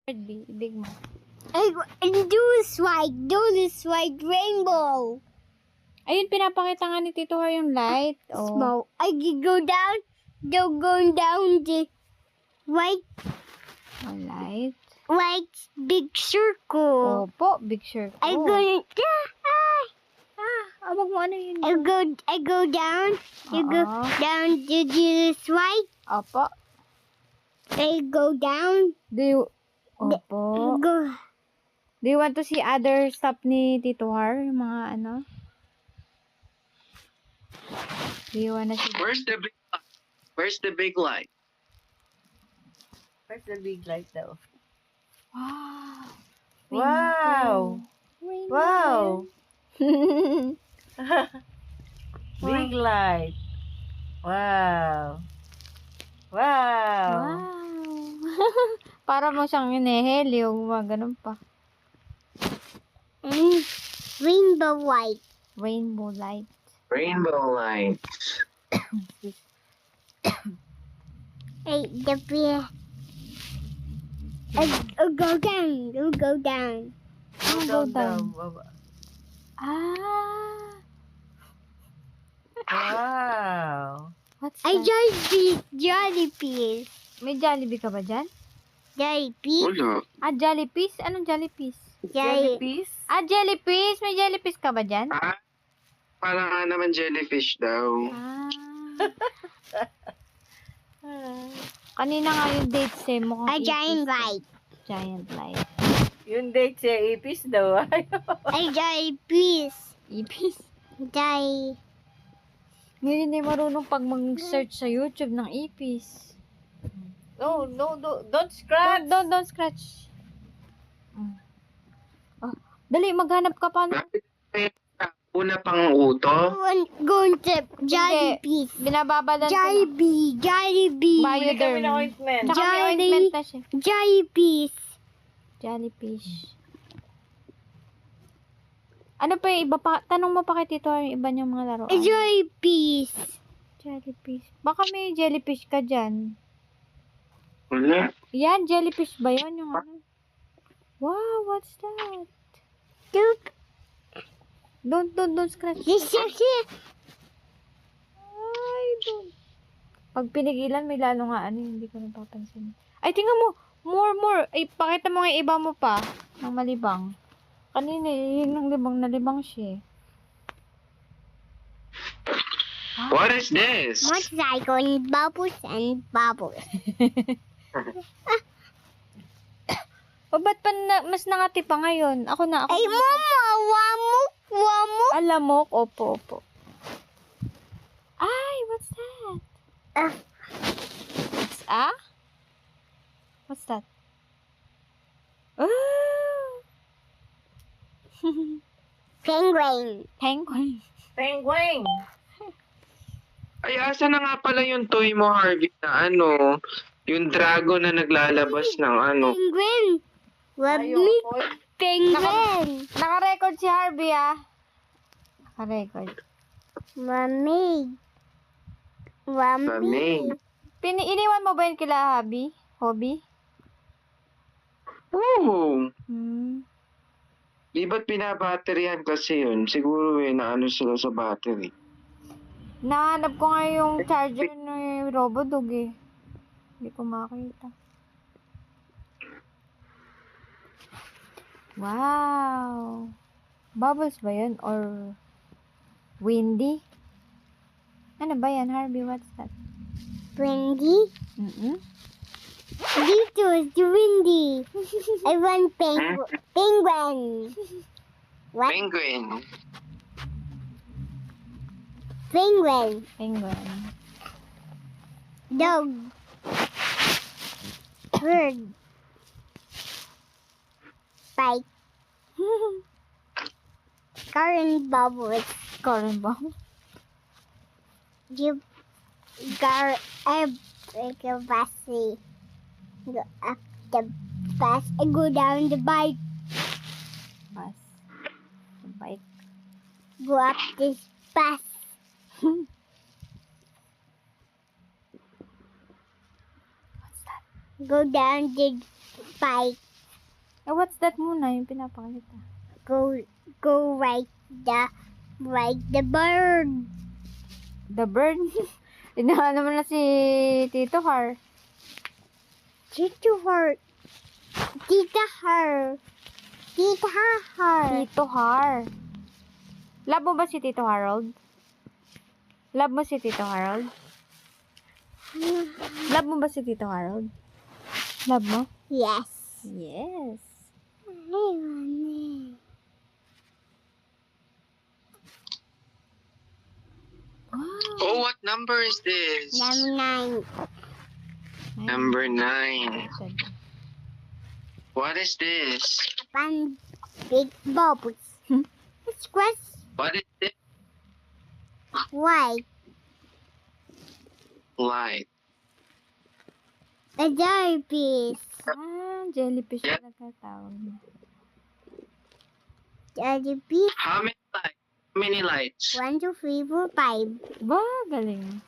Big mo. I do this white rainbow. Ayun, pinapakita nga ni Tito Har yung light. Oh. Small. I can go down the white Light. big circle. Opo, big circle. I go Wag mo ano yun. I go down. You go down to this white. Opo. I go down. Opo. Go. Do you want to see other stuff ni Tito Har? Yung mga ano? Do you wanna see? Where's the big light? Where's the big light? Where's the big light though? Wow. Wow! Rainbow. Big light. Wow. Wow. Para mo siyang iniheli yung mga ganun pa. Rainbow white. Rainbow light. Rainbow light. Hey, the beer. Go down. You go down. Go down. Wow. What's I that? just beat Jellyfish. May Jollibee ka ba dyan? Jellyfish. Wala. Jellyfish? Anong jellyfish? Jellyfish? Jellyfish! May jellyfish ka ba dyan? Ah, parang nga naman jellyfish daw. Kanina nga yung dates eh. Mukhang A giant ipis. light. Giant light. Yung date siya ipis daw. A jellyfish. Ipis. Jai. Ngayon ay marunong pag mag-search sa YouTube ng ipis. No, don't scratch. Don't scratch. Dali, maghanap ka pa. Bakit una pang uto? Going to jellyfish. Binababalan ko na. Jellyfish. Bili kami ng Bioderm. ointment. Tsaka may ointment na siya. Jellyfish. Jellyfish. Ano pa yung iba pa? Tanong mo pa kay Tito yung iba niyang mga laruan. Jellyfish. Jellyfish. Baka may jellyfish ka dyan. Wala. Yan, jellyfish ba yun? Yung ano? Wow, what's that? Don't scratch. This is it. Ay, don't. Pag pinigilan, may lalo nga ano, hindi ko napapansin. Ay, tingnan mo. More. Ay, pakita mo yung iba mo pa. Ng malibang. Kanina, yun ang libang na libang siya. What is this? Motorcycle bubbles and bubbles. O, ba't pa mas nangati pa ngayon? Ako na. Ay, mama, wamuk. Alamok. Opo. Ay, what's that? What's that? Oh! Penguin. Penguin. Penguin. Ay, asa na nga pala yung toy mo, Harvey, na ano, yung dragon na naglalabas ng ano. Penguin. Ayaw Wabik. ko. Penguin. Naka-record si Harvey, ah. Naka-record. Mami. Kami. Iniwan mo ba yun kila Hobby? Oo. Hmm. Di ba't pinabatteryhan kasi yun? Siguro naano sila sa battery. Nahanap ko nga yung charger ni Robodog eh. Hindi ko makita. Wow! Bubbles ba yun? Or windy? Ano ba yan, Harvey? What's that? Windy. Dito is the windy. I want penguin. What? Penguin. Penguin. Penguin. Dog. Bird. Bike. Current bubbles. Current bomb. You got like a bassy. Go up the bus and go down the bike. Bus. Bike. Go up this bus. What's that? Go down the bike. What's that muna yung pinapakita? Go right the bird. The bird? Inaano mo na si Tito Har. Tito Har. Tita Har. Tita Har. Tito Har. Love mo ba si Tito Harold? Love mo si Tito Harold? Love mo ba si Tito Harold? Love mo? Yes. Yes. Oh, what number is this? Number 9. Number 9. What is this? One big bubbles. It's grass What is this? white. Light. A jellyfish. Jellyfish Yeah. na nagkatawag mo. Jellyfish. How many lights? How many lights? 1, 2, 3, 4, 5. Ba, galing.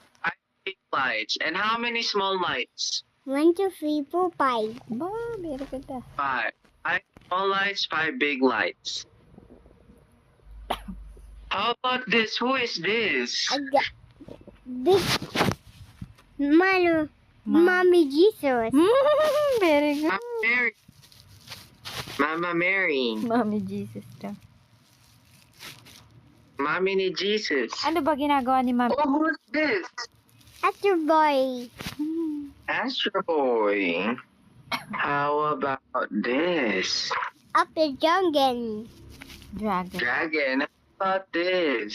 8 lights. And how many small lights? 1, 2, 3, 4, 5. Ba, very good ah. 5. 5 small lights, 5 big lights. How about this? Who is this? I got big Mother, Ma- Mommy Jesus. Very good. Mama Mary. Mama Mary. Mommy Jesus daw. Mommy ni Jesus. Ano ba ginagawa ni Mami? Oh, who's this? Astro Boy. Astro Boy. How about this? Up the jungle. Dragon. Dragon. How about this?